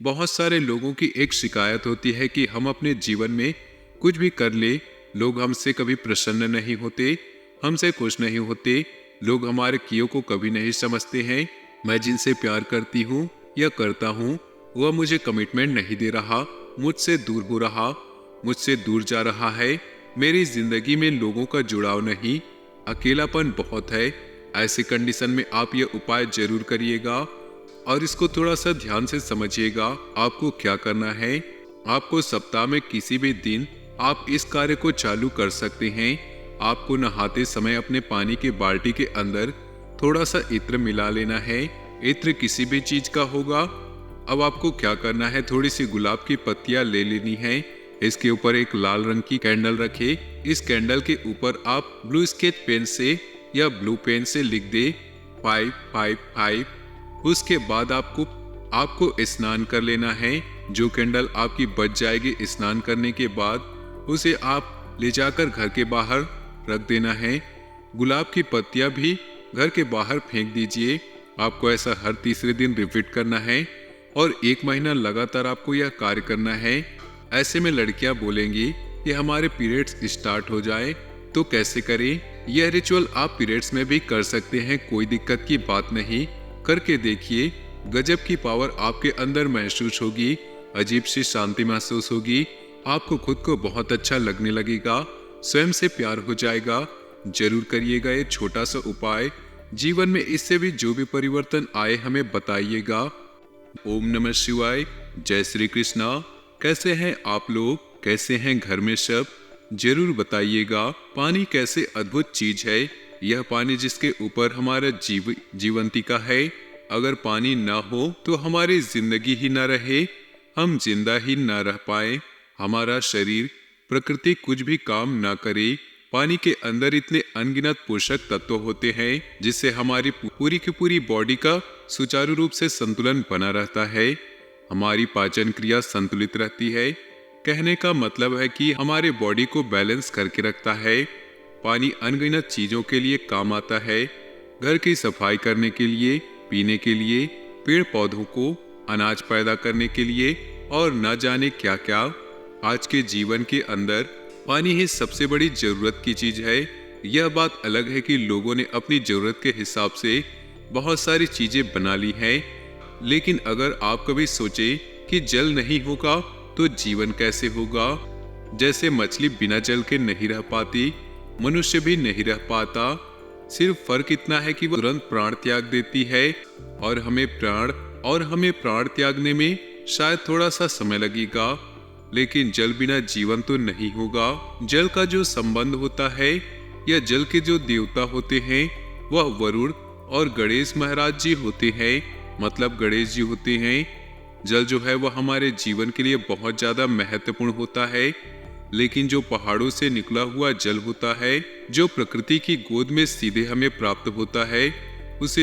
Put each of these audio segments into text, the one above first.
बहुत सारे लोगों की एक शिकायत होती है कि हम अपने जीवन में कुछ भी कर ले, लोग हमसे कभी प्रसन्न नहीं होते, हमसे खुश नहीं होते, लोग हमारे कियों को कभी नहीं समझते हैं। मैं जिनसे प्यार करती हूँ या करता हूँ, वह मुझे कमिटमेंट नहीं दे रहा, मुझसे दूर हो रहा, मुझसे दूर जा रहा है। मेरी जिंदगी में लोगों का जुड़ाव नहीं, अकेलापन बहुत है। ऐसी कंडीशन में आप ये उपाय जरूर करिएगा और इसको थोड़ा सा ध्यान से समझिएगा। आपको क्या करना है, आपको सप्ताह में किसी भी दिन आप इस कार्य को चालू कर सकते हैं। आपको नहाते समय अपने पानी के बाल्टी के अंदर थोड़ा सा इत्र मिला लेना है। इत्र किसी भी चीज का होगा। अब आपको क्या करना है, थोड़ी सी गुलाब की पत्तियां ले लेनी है। इसके ऊपर एक लाल रंग की कैंडल रखे। इस कैंडल के ऊपर आप ब्लू स्केच पेन से या ब्लू पेन से लिख दे 555। उसके बाद आपको स्नान कर लेना है। जो कैंडल आपकी बच जाएगी स्नान करने के बाद, उसे आप ले जाकर घर के बाहर रख देना है। गुलाब की पत्तियां भी घर के बाहर फेंक दीजिए। आपको ऐसा हर तीसरे दिन रिपीट करना है और 1 महीना लगातार आपको यह कार्य करना है। ऐसे में लड़कियां बोलेंगी कि हमारे पीरियड्स स्टार्ट हो जाए, तो कैसे करें? यह रिचुअल आप पीरियड्स में भी कर सकते हैं, कोई दिक्कत की बात नहीं। करके देखिए, गजब की पावर आपके अंदर महसूस होगी, अजीब सी शांति महसूस होगी। आपको खुद को बहुत अच्छा लगने लगेगा, स्वयं से प्यार हो जाएगा। जरूर करिएगा ये छोटा सा उपाय। जीवन में इससे भी जो भी परिवर्तन आए हमें बताइएगा। ओम नमः शिवाय। जय श्री कृष्णा। कैसे हैं आप लोग, कैसे हैं घर में सब? जरूर बताइएगा। पानी कैसे अद्भुत चीज है। यह पानी जिसके ऊपर हमारा जीवंतिका है। अगर पानी ना हो तो हमारी जिंदगी ही ना रहे, हम जिंदा ही ना रह पाए, हमारा शरीर, प्रकृति कुछ भी काम ना करे। पानी के अंदर इतने अनगिनत पोषक तत्व होते हैं जिससे हमारी पूरी की पूरी बॉडी का सुचारू रूप से संतुलन बना रहता है। हमारी पाचन क्रिया संतुलित रहती है। कहने का मतलब है कि हमारे बॉडी को बैलेंस करके रखता है। पानी अनगिनत चीजों के लिए काम आता है, घर की सफाई करने के लिए, पीने के लिए, पेड़ पौधों को अनाज पैदा करने के लिए और न जाने क्या क्या। आज के जीवन के अंदर पानी ही सबसे बड़ी जरूरत की चीज है। यह बात अलग है कि लोगों ने अपनी जरूरत के हिसाब से बहुत सारी चीजें बना ली हैं, लेकिन अगर आप कभी सोचे कि जल नहीं होगा तो जीवन कैसे होगा। जैसे मछली बिना जल के नहीं रह पाती, मनुष्य भी नहीं रह पाता। सिर्फ फर्क इतना है कि वह तुरंत प्राण त्याग देती है और हमें प्राण त्यागने में शायद थोड़ा सा समय लगेगा, लेकिन जल बिना जीवन तो नहीं होगा। जल का जो संबंध होता है या जल के जो देवता होते हैं वह वरुण और गणेश महाराज जी होते हैं, मतलब गणेश जी होते हैं। जल जो है वह हमारे जीवन के लिए बहुत ज्यादा महत्वपूर्ण होता है, लेकिन जो पहाड़ों से निकला हुआ जल होता है, जो प्रकृति की गोद में सीधे हमें प्राप्त होता है, उस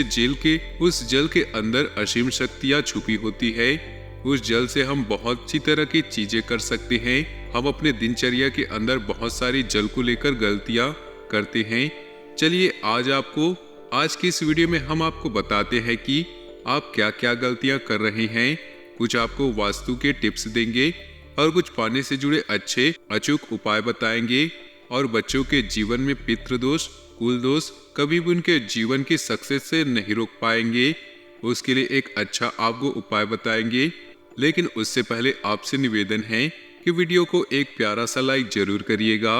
जल के अंदर असीम शक्तियां छुपी होती है। उस जल से हम बहुत सी तरह की चीजें कर सकते हैं। हम अपने दिनचर्या के अंदर बहुत सारी जल को लेकर गलतियां करते हैं। चलिए आज की इस वीडियो में हम आपको बताते हैं कि आप क्या क्या गलतियां कर रहे हैं। कुछ आपको वास्तु के टिप्स देंगे और कुछ पानी से जुड़े अच्छे अचूक उपाय बताएंगे, और बच्चों के जीवन में पितृदोष, कुल दोष कभी भी उनके जीवन की सक्सेस से नहीं रोक पाएंगे। उसके लिए एक अच्छा आपको उपाय बताएंगे, लेकिन उससे पहले आपसे निवेदन है कि वीडियो को एक प्यारा सा लाइक जरूर करिएगा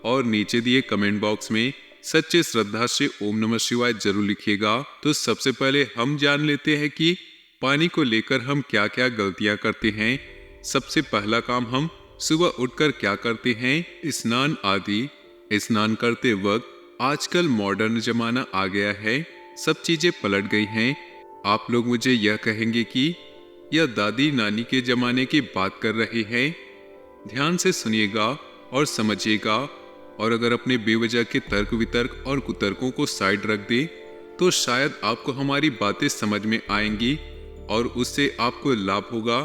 और नीचे दिए कमेंट बॉक्स में सच्चे श्रद्धा से ओम नमः शिवाय जरूर लिखिएगा। तो सबसे पहले हम जान लेते हैं कि पानी को लेकर हम क्या क्या गलतियां करते हैं। सबसे पहला काम, हम सुबह उठकर क्या करते हैं, स्नान आदि। स्नान करते वक्त आजकल मॉडर्न जमाना आ गया है, सब चीजें पलट गई हैं। आप लोग मुझे यह कहेंगे कि यह दादी नानी के जमाने की बात कर रहे हैं। ध्यान से सुनिएगा और समझिएगा, और अगर अपने बेवजह के तर्क वितर्क और कुतर्कों को साइड रख दे तो शायद आपको हमारी बातें समझ में आएंगी और उससे आपको लाभ होगा।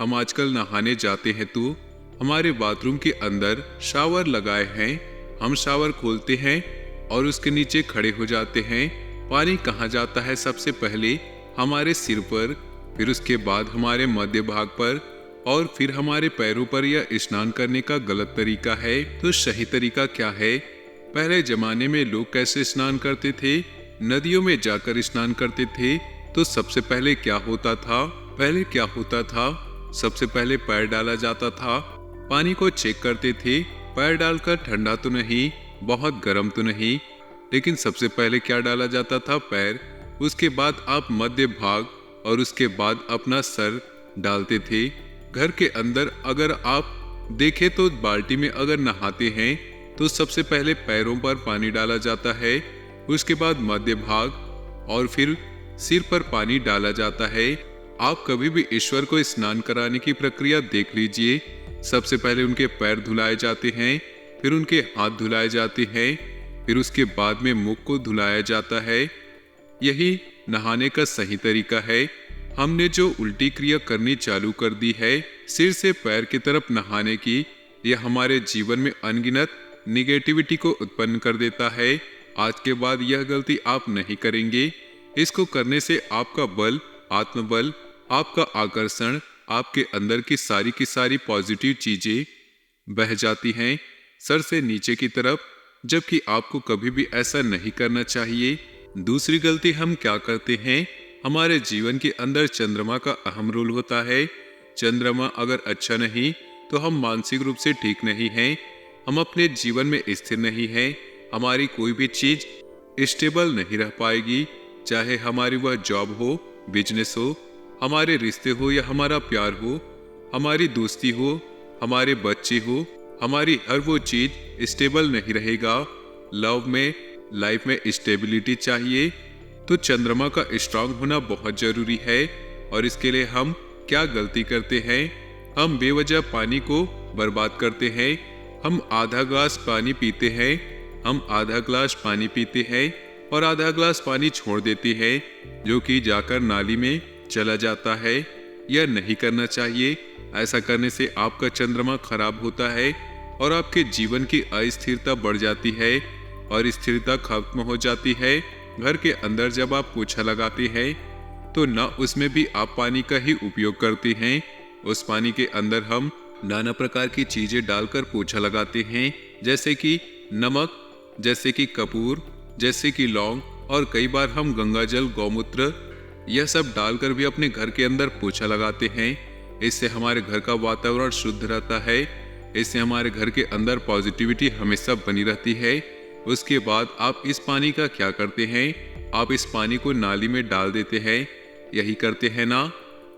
हम आजकल नहाने जाते हैं तो हमारे बाथरूम के अंदर शावर लगाए हैं। हम शावर खोलते हैं और उसके नीचे खड़े हो जाते हैं। पानी कहाँ जाता है? सबसे पहले हमारे सिर पर, फिर उसके बाद हमारे मध्य भाग पर और फिर हमारे पैरों पर यह स्नान करने का गलत तरीका है। तो सही तरीका क्या है? पहले जमाने में लोग कैसे स्नान करते थे? नदियों में जाकर स्नान करते थे। तो सबसे पहले क्या होता था? सबसे पहले पैर डाला जाता था, पानी को चेक करते थे, पैर डालकर ठंडा तो नहीं, बहुत गर्म तो नहीं, लेकिन सबसे पहले क्या डाला जाता था? पैर। उसके बाद आप मध्य भाग और उसके बाद अपना सर डालते थे। घर के अंदर अगर आप देखें तो बाल्टी में अगर नहाते हैं तो सबसे पहले पैरों पर पानी डाला जाता है, उसके बाद मध्य भाग और फिर सिर पर पानी डाला जाता है। आप कभी भी ईश्वर को स्नान कराने की प्रक्रिया देख लीजिए। सबसे पहले उनके पैर धुलाए जाते हैं, फिर उनके हाथ धुलाए जाते हैं, फिर उसके बाद में मुख को धुलाया जाता है। यही नहाने का सही तरीका है। हमने जो उल्टी क्रिया करनी चालू कर दी है, सिर से पैर की तरफ नहाने की, यह हमारे जीवन में अनगिनत निगेटिविटी को उत्पन्न कर देता है। आज के बाद यह गलती आप नहीं करेंगे। इसको करने से आपका बल, आत्मबल, आपका आकर्षण, आपके अंदर की सारी पॉजिटिव चीजें बह जाती हैं सर से नीचे की तरफ, जबकि आपको कभी भी ऐसा नहीं करना चाहिए। दूसरी गलती हम क्या करते हैं? हमारे जीवन के अंदर चंद्रमा का अहम रोल होता है। चंद्रमा अगर अच्छा नहीं तो हम मानसिक रूप से ठीक नहीं हैं, हम अपने जीवन में स्थिर नहीं हैं, हमारी कोई भी चीज स्टेबल नहीं रह पाएगी, चाहे हमारी वह जॉब हो, बिजनेस हो, हमारे रिश्ते हो या हमारा प्यार हो, हमारी दोस्ती हो, हमारे बच्चे हो, हमारी हर वो चीज स्टेबल नहीं रहेगा। लव में, लाइफ में स्टेबिलिटी चाहिए तो चंद्रमा का स्ट्रांग होना बहुत जरूरी है। और इसके लिए हम क्या गलती करते हैं? हम बेवजह पानी को बर्बाद करते हैं। हम आधा ग्लास पानी पीते हैं, और आधा ग्लास पानी छोड़ देते हैं, जो कि जाकर नाली में चला जाता है। यह नहीं करना चाहिए। ऐसा करने से आपका चंद्रमा खराब होता है और आपके जीवन की अस्थिरता बढ़ जाती है और स्थिरता खत्म हो जाती है। घर के अंदर जब आप पोछा लगाते हैं तो न उसमें भी आप पानी का ही उपयोग करते हैं। उस पानी के अंदर हम नाना प्रकार की चीजें डालकर पोछा लगाते हैं, जैसे कि नमक, जैसे कि कपूर, जैसे कि लौंग, और कई बार हम गंगाजल, गौमूत्र, यह सब डालकर भी अपने घर के अंदर पोछा लगाते हैं। इससे हमारे घर का वातावरण शुद्ध रहता है। इससे हमारे घर के अंदर पॉजिटिविटी हमेशा बनी रहती है। उसके बाद आप इस पानी का क्या करते हैं? आप इस पानी को नाली में डाल देते हैं। यही करते हैं ना?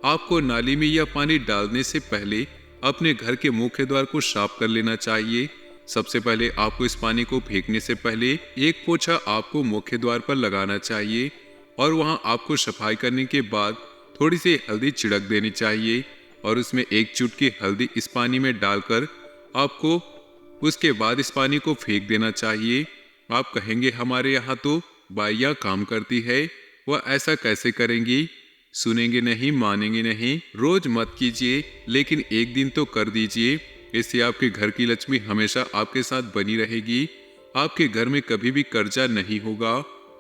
आपको नाली में यह पानी डालने से पहले अपने घर के मुख्य द्वार को साफ कर लेना चाहिए। सबसे पहले आपको इस पानी को फेंकने से पहले एक पोछा आपको मुख्य द्वार पर लगाना चाहिए और वहां आपको सफाई करने के बाद थोड़ी सी हल्दी छिड़क देनी चाहिए और उसमें एक चुटकी हल्दी इस पानी में डालकर आपको उसके बाद इस पानी को फेंक देना चाहिए। आप कहेंगे हमारे यहाँ तो बाइयाँ काम करती है, वह ऐसा कैसे करेंगी? सुनेंगे नहीं, मानेंगे नहीं। रोज मत कीजिए, लेकिन एक दिन तो कर दीजिए। इससे आपके घर की लक्ष्मी हमेशा आपके साथ बनी रहेगी। आपके घर में कभी भी कर्जा नहीं होगा।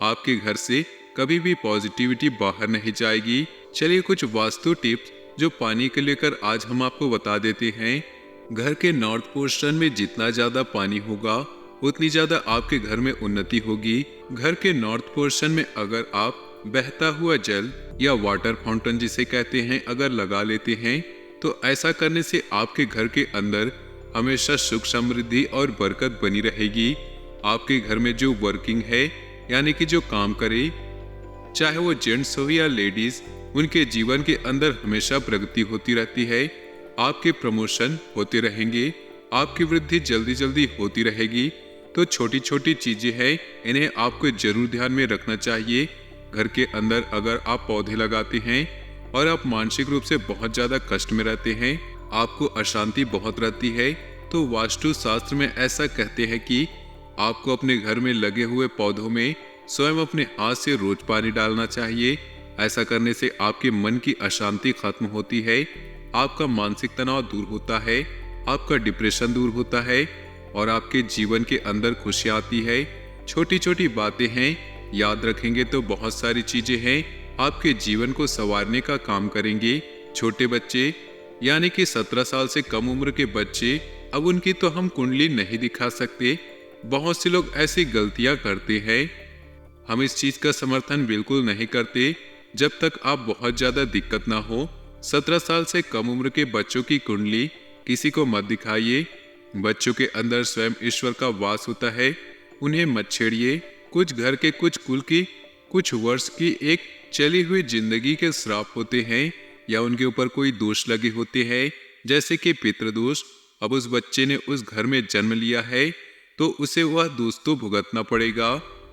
आपके घर से कभी भी पॉजिटिविटी बाहर नहीं जाएगी। चलिए कुछ वास्तु टिप्स जो पानी को लेकर आज हम आपको बता देते हैं। घर के नॉर्थ पोर्शन में जितना ज्यादा पानी होगा उतनी ज्यादा आपके घर में उन्नति होगी। घर के नॉर्थ पोर्शन में अगर आप बहता हुआ जल या वाटर फाउंटेन जिसे कहते हैं अगर लगा लेते हैं तो ऐसा करने से आपके घर के अंदर हमेशा सुख, समृद्धि और बरकत बनी रहेगी। आपके घर में जो वर्किंग है यानी कि जो काम करे, चाहे वो जेंट्स हो या लेडीज, उनके जीवन के अंदर हमेशा प्रगति होती रहती है। आपके प्रमोशन होते रहेंगे, आपकी वृद्धि जल्दी जल्दी होती रहेगी। तो छोटी छोटी चीजें हैं, इन्हें आपको जरूर ध्यान में रखना चाहिए। घर के अंदर अगर आप पौधे लगाते हैं और आप मानसिक रूप से बहुत ज्यादा कष्ट में रहते हैं, आपको अशांति बहुत रहती है, तो वास्तु शास्त्र में ऐसा कहते हैं कि आपको अपने घर में लगे हुए पौधों में स्वयं अपने हाथ से रोज पानी डालना चाहिए। ऐसा करने से आपके मन की अशांति खत्म होती है, आपका मानसिक तनाव दूर होता है, आपका डिप्रेशन दूर होता है और आपके जीवन के अंदर खुशी आती है। छोटी छोटी बातें हैं, याद रखेंगे तो बहुत सारी चीजें हैं आपके जीवन को संवारने का काम करेंगे। छोटे बच्चे यानी कि 17 साल से कम उम्र के बच्चे, अब उनकी तो हम कुंडली नहीं दिखा सकते। बहुत से लोग ऐसी गलतियां करते हैं। हम इस चीज का समर्थन बिल्कुल नहीं करते। जब तक आप बहुत ज्यादा दिक्कत ना हो, 17 साल से कम उम्र के बच्चों की कुंडली किसी को मत दिखाइए। बच्चों के अंदर स्वयं ईश्वर का वास होता है, उन्हें मत छेड़िए। कुछ घर के, कुछ कुल की, कुछ वर्ष की एक चली हुई जिंदगी के श्राप होते हैं, या उनके ऊपर कोई दोष लगे होते हैं, जैसे कि पितृदोष। अब उस बच्चे ने उस घर में जन्म लिया है तो उसे वह दोष तो भुगतना पड़ेगा।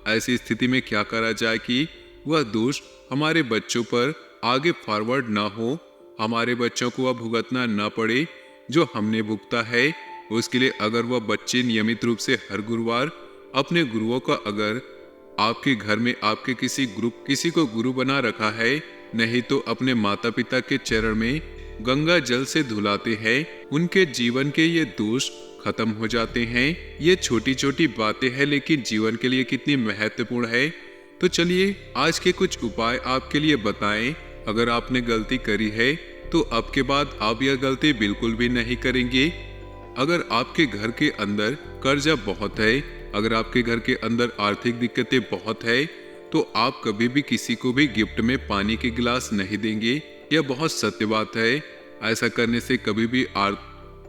ऐसी स्थिति में क्या करा जाए कि वह दोष हमारे बच्चों पर आगे फॉरवर्ड ना हो, हमारे बच्चों को वह भुगतना ना पड़े जो हमने भुगता है। उसके लिए अगर वह बच्चे नियमित रूप से हर गुरुवार अपने गुरुओं का, अगर आपके घर में आपके किसी को गुरु बना रखा है, नहीं तो अपने माता पिता के चरण में गंगा जल से धुलाते हैं, उनके जीवन के ये दोष खत्म हो जाते हैं। ये छोटी छोटी बातें हैं, लेकिन जीवन के लिए कितनी महत्वपूर्ण है। तो चलिए आज के कुछ उपाय आपके लिए बताएं। अगर आपने गलती करी है तो अब के बाद आप यह गलती बिल्कुल भी नहीं करेंगे। अगर आपके घर के अंदर कर्जा बहुत है, अगर आपके घर के अंदर आर्थिक दिक्कतें बहुत है, तो आप कभी भी किसी को भी गिफ्ट में पानी के गिलास नहीं देंगे। यह बहुत सत्य बात है। ऐसा करने से कभी भी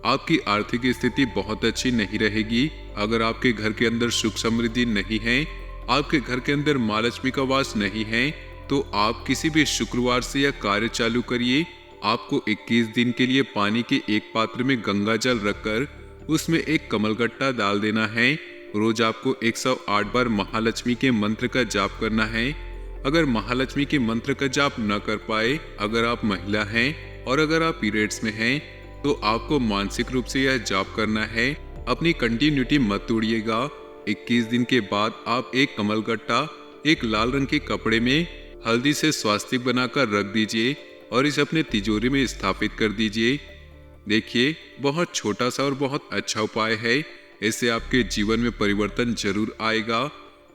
आपकी आर्थिक स्थिति बहुत अच्छी नहीं रहेगी। अगर आपके घर के अंदर सुख समृद्धि नहीं है, आपके घर के अंदर माँ लक्ष्मी का वास नहीं है, तो आप किसी भी शुक्रवार से यह कार्य चालू करिए। आपको 21 दिन के लिए पानी के एक पात्र में गंगा जल रखकर उसमें एक कमलगट्टा डाल देना है। रोज आपको 108 बार महालक्ष्मी के मंत्र का जाप करना है। अगर महालक्ष्मी के मंत्र का जाप न कर पाए, अगर आप महिला हैं और अगर आप पीरियड्स में हैं, तो आपको मानसिक रूप से यह जाप करना है। अपनी कंटिन्यूटी मत तोड़िएगा। 21 दिन के बाद आप एक कमलगट्टा एक लाल रंग के कपड़े में हल्दी से स्वास्तिक बनाकर रख दीजिए और इसे अपने तिजोरी में स्थापित कर दीजिए। देखिए, बहुत छोटा सा और बहुत अच्छा उपाय है। इससे आपके जीवन में परिवर्तन जरूर आएगा।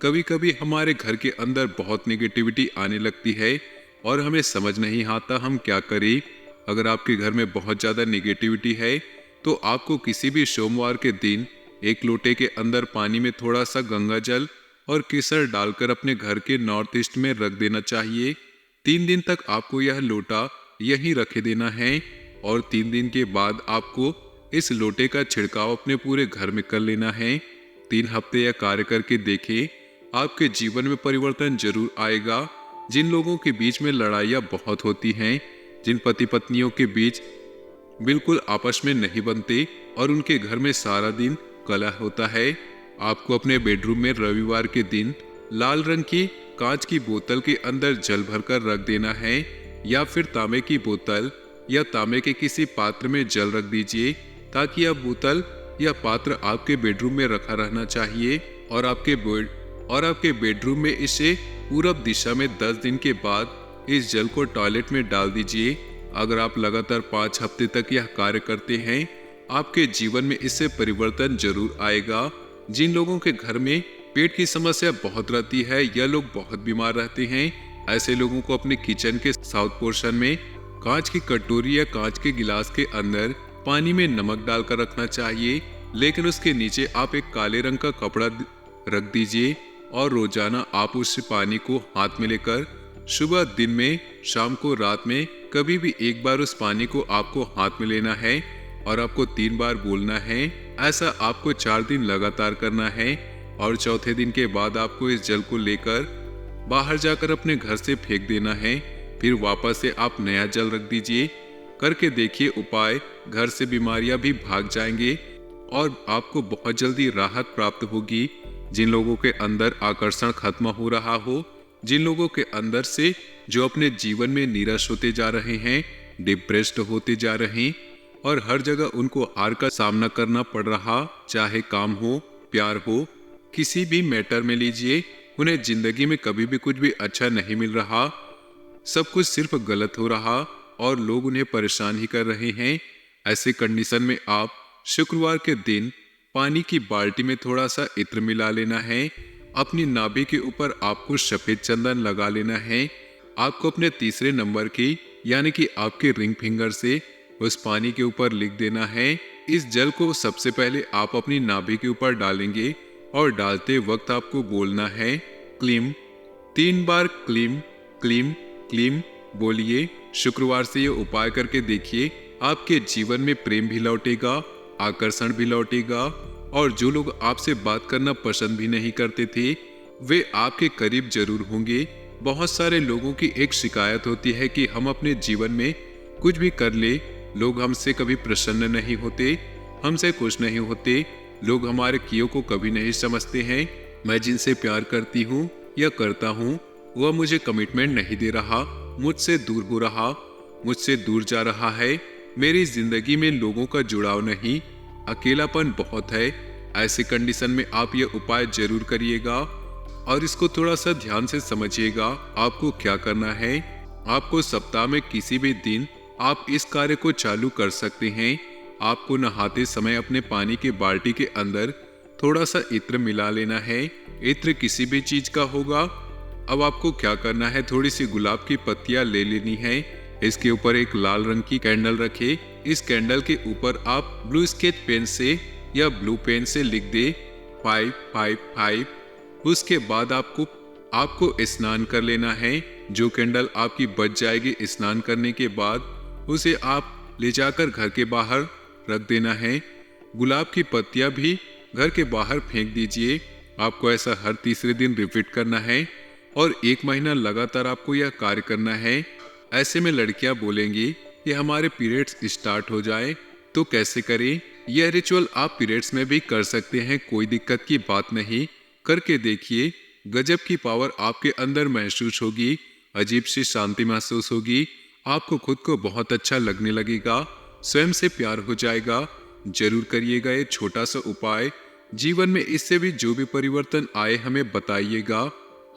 कभी कभी हमारे घर के अंदर बहुत नेगेटिविटी आने लगती है और हमें समझ नहीं आता हम क्या करें। अगर आपके घर में बहुत ज़्यादा नेगेटिविटी है तो आपको किसी भी सोमवार के दिन एक लोटे के अंदर पानी में थोड़ा सा गंगा जल और केसर डालकर अपने घर के नॉर्थ ईस्ट में रख देना चाहिए। 3 दिन तक आपको यह लोटा यहीं रखे देना है और 3 दिन के बाद आपको इस लोटे का छिड़काव अपने पूरे घर में कर लेना है। 3 हफ्ते यह कार्य करके देखें, आपके जीवन में परिवर्तन जरूर आएगा। जिन लोगों के बीच में लड़ाइयाँ बहुत होती हैं, जिन पति पत्नियों के बीच बिल्कुल आपस में नहीं बनते और उनके घर में सारा दिन कलह होता है, आपको अपने बेडरूम में रविवार के दिन लाल रंग की कांच की बोतल के अंदर जल भरकर रख देना है, या फिर तांबे की बोतल या तांबे के किसी पात्र में जल रख दीजिए, ताकि यह बोतल या पात्र आपके बेडरूम में रखा रहना चाहिए। और आपके बेडरूम में इसे पूरब दिशा में 10 दिन के बाद इस जल को टॉयलेट में डाल दीजिए। अगर आप लगातार 5 हफ्ते तक यह कार्य करते हैं, आपके जीवन में इससे परिवर्तन जरूर आएगा। जिन लोगों के घर में पेट की समस्या बहुत रहती है या लोग बहुत बीमार रहते हैं, ऐसे लोगों को अपने किचन के साउथ पोर्शन में कांच की कटोरी या कांच के गिलास के अंदर पानी में नमक डालकर रखना चाहिए, लेकिन उसके नीचे आप एक काले रंग का कपड़ा रख दीजिए और रोजाना आप उस पानी को हाथ में लेकर सुबह, दिन में, शाम को, रात में कभी भी एक बार उस पानी को आपको हाथ में लेना है और आपको 3 बार बोलना है। ऐसा आपको 4 दिन लगातार करना है और चौथे दिन के बाद आपको इस जल को लेकर बाहर जाकर अपने घर से फेंक देना है। फिर वापस से आप नया जल रख दीजिए। करके देखिए उपाय, घर से बीमारियां भी भाग जाएंगे और आपको बहुत जल्दी राहत प्राप्त होगी। जिन लोगों के अंदर आकर्षण खत्म हो रहा हो, जिन लोगों के अंदर से जो अपने जीवन में निराश होते जा रहे हैं, डिप्रेस्ड होते जा रहे हैं और हर जगह उनको हार का सामना करना पड़ रहा, चाहे काम हो, प्यार हो, किसी भी मैटर में लीजिए, उन्हें जिंदगी में कभी भी कुछ भी अच्छा नहीं मिल रहा, सब कुछ सिर्फ गलत हो रहा और लोग उन्हें परेशान ही कर रहे हैं। ऐसे कंडीशन में आप शुक्रवार के दिन पानी की बाल्टी में थोड़ा सा इत्र मिला लेना है। अपनी नाभि के ऊपर आपको सफेद चंदन लगा लेना है आपको अपने तीसरे नंबर की यानी कि आपके रिंग फिंगर से उस पानी के ऊपर लिख देना है। इस जल को सबसे पहले आप अपनी नाभि के ऊपर डालेंगे और डालते वक्त आपको बोलना है क्लीम। 3 बार क्लीम क्लीम क्लीम बोलिए। शुक्रवार से ये उपाय करके देखिए, आपके जीवन में प्रेम भी लौटेगा, आकर्षण भी लौटेगा और जो लोग आपसे बात करना पसंद भी नहीं करते थे वे आपके करीब जरूर होंगे। बहुत सारे लोगों की एक शिकायत होती है कि हम अपने जीवन में कुछ भी कर ले, लोग हमसे कभी प्रसन्न नहीं होते, हमसे खुश नहीं होते, लोग हमारे कियों को कभी नहीं समझते हैं। मैं जिनसे प्यार करती हूँ या करता हूँ वह मुझे कमिटमेंट नहीं दे रहा, मुझसे दूर हो रहा, मुझसे दूर जा रहा है। मेरी जिंदगी में लोगों का जुड़ाव नहीं, अकेलापन बहुत है। ऐसे कंडीशन में आप यह उपाय जरूर करिएगा और इसको थोड़ा सा ध्यान से समझिएगा। आपको क्या करना है, आपको सप्ताह में किसी भी दिन आप इस कार्य को चालू कर सकते हैं। आपको नहाते समय अपने पानी के बाल्टी के अंदर थोड़ा सा इत्र मिला लेना है। इत्र किसी भी चीज का होगा। अब आपको क्या करना है, थोड़ी सी गुलाब की पत्तियां ले लेनी है। इसके ऊपर एक लाल रंग की कैंडल रखे। इस कैंडल के ऊपर आप ब्लू स्केच पेन से या ब्लू पेन से लिख दे 555। उसके बाद आपको स्नान कर लेना है। जो कैंडल आपकी बच जाएगी स्नान करने के बाद उसे आप ले जाकर घर के बाहर रख देना है। गुलाब की पत्तियां भी घर के बाहर फेंक दीजिए। आपको ऐसा हर तीसरे दिन रिपीट करना है और 1 महीना लगातार आपको यह कार्य करना है। ऐसे में लड़कियां बोलेंगी कि हमारे पीरियड्स स्टार्ट हो जाए, तो कैसे करें? यह रिचुअल आप पीरियड्स में भी कर सकते हैं, कोई दिक्कत की बात नहीं। करके देखिए, गजब की पावर आपके अंदर महसूस होगी, अजीब सी शांति महसूस होगी, आपको खुद को बहुत अच्छा लगने लगेगा, स्वयं से प्यार हो जाएगा। जरूर करिएगा ये छोटा सा उपाय। जीवन में इससे भी जो भी परिवर्तन आए हमें बताइएगा,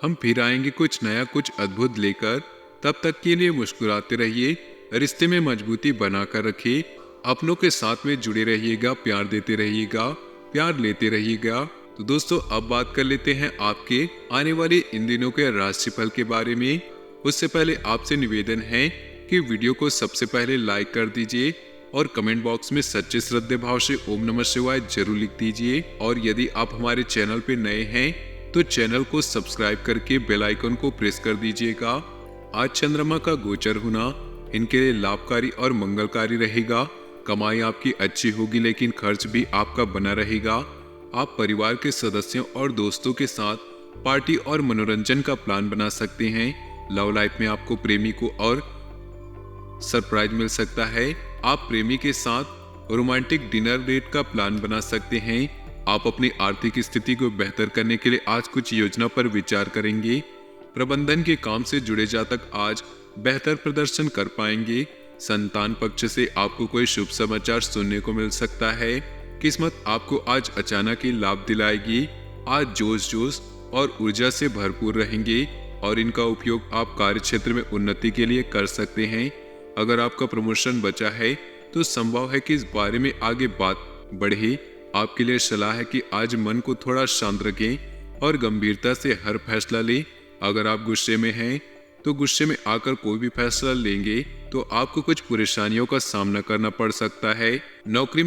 हम फिर आएंगे कुछ नया कुछ अद्भुत लेकर। तब तक के लिए मुस्कुराते रहिए, रिश्ते में मजबूती बनाकर रखिए, अपनों के साथ में जुड़े रहिएगा, प्यार देते रहिएगा, प्यार लेते रहिएगा। तो दोस्तों अब बात कर लेते हैं आपके आने वाले इन दिनों के राशिफल के बारे में। उससे पहले आपसे निवेदन है कि वीडियो को सबसे पहले लाइक कर दीजिए और कमेंट बॉक्स में सच्चे श्रद्धे भाव से ओम नमः शिवाय जरूर लिख दीजिए। और यदि आप हमारे चैनल पे नए हैं तो चैनल को सब्सक्राइब करके बेल आइकन को प्रेस कर दीजिएगा। आज चंद्रमा का गोचर होना इनके लिए लाभकारी और मंगलकारी रहेगा। कमाई आपकी अच्छी होगी लेकिन खर्च भी आपका बना रहेगा। आप परिवार के सदस्यों और दोस्तों के साथ पार्टी और मनोरंजन का प्लान बना सकते हैं। लव लाइफ में आपको प्रेमी को और सरप्राइज मिल सकता है। आप प्रेमी के साथ रोमांटिक डिनर डेट का प्लान बना सकते हैं। आप अपनी आर्थिक स्थिति को बेहतर करने के लिए आज कुछ योजना पर विचार करेंगे। प्रबंधन के काम से जुड़े जातक आज बेहतर प्रदर्शन कर पाएंगे। संतान पक्ष से आपको कोई शुभ समाचार सुनने को मिल सकता है। किस्मत आपको आज अचानक ही लाभ दिलाएगी। आज जोश और ऊर्जा से भरपूर रहेंगे और इनका उपयोग आप कार्य क्षेत्र में उन्नति के लिए कर सकते हैं। अगर आपका प्रमोशन बचा है तो संभव है कि इस बारे में आगे बात बढ़े। आपके लिए सलाह है कि आज मन को थोड़ा शांत रखें और गंभीरता से हर फैसला लें। अगर आप गुस्से में हैं तो गुस्से में आकर कोई भी फैसला लेंगे तो आपको कुछ परेशानियों का सामना करना पड़ सकता है। नौकरी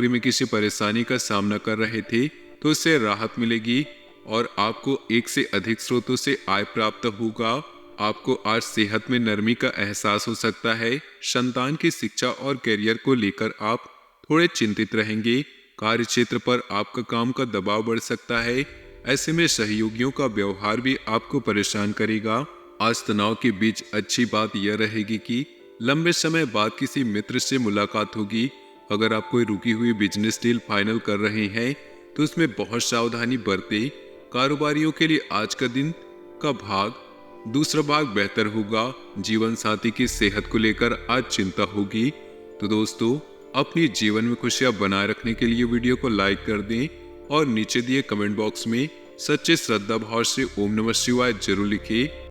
में किसी परेशानी का सामना कर रहे थे तो इससे राहत मिलेगी और आपको एक से अधिक स्रोतों से आय प्राप्त होगा। आपको आज सेहत में नरमी का एहसास हो सकता है। संतान की शिक्षा और करियर को लेकर आप थोड़े चिंतित रहेंगे। कार्य क्षेत्र पर आपका काम का दबाव बढ़ सकता है। ऐसे में सहयोगियों का व्यवहार भी आपको परेशान करेगा। आज तनाव के बीच अच्छी बात यह रहेगी कि लंबे समय बाद किसी मित्र से मुलाकात होगी। अगर आप कोई रुकी हुई बिजनेस डील फाइनल कर रहे हैं तो उसमें बहुत सावधानी बरतें। कारोबारियों के लिए आज का दिन का दूसरा भाग बेहतर होगा। जीवन साथी की सेहत को लेकर आज चिंता होगी। तो दोस्तों अपनी जीवन में खुशियां बनाए रखने के लिए वीडियो को लाइक कर दें और नीचे दिए कमेंट बॉक्स में सच्चे श्रद्धा भाव से ओम नमः शिवाय जरूर लिखें।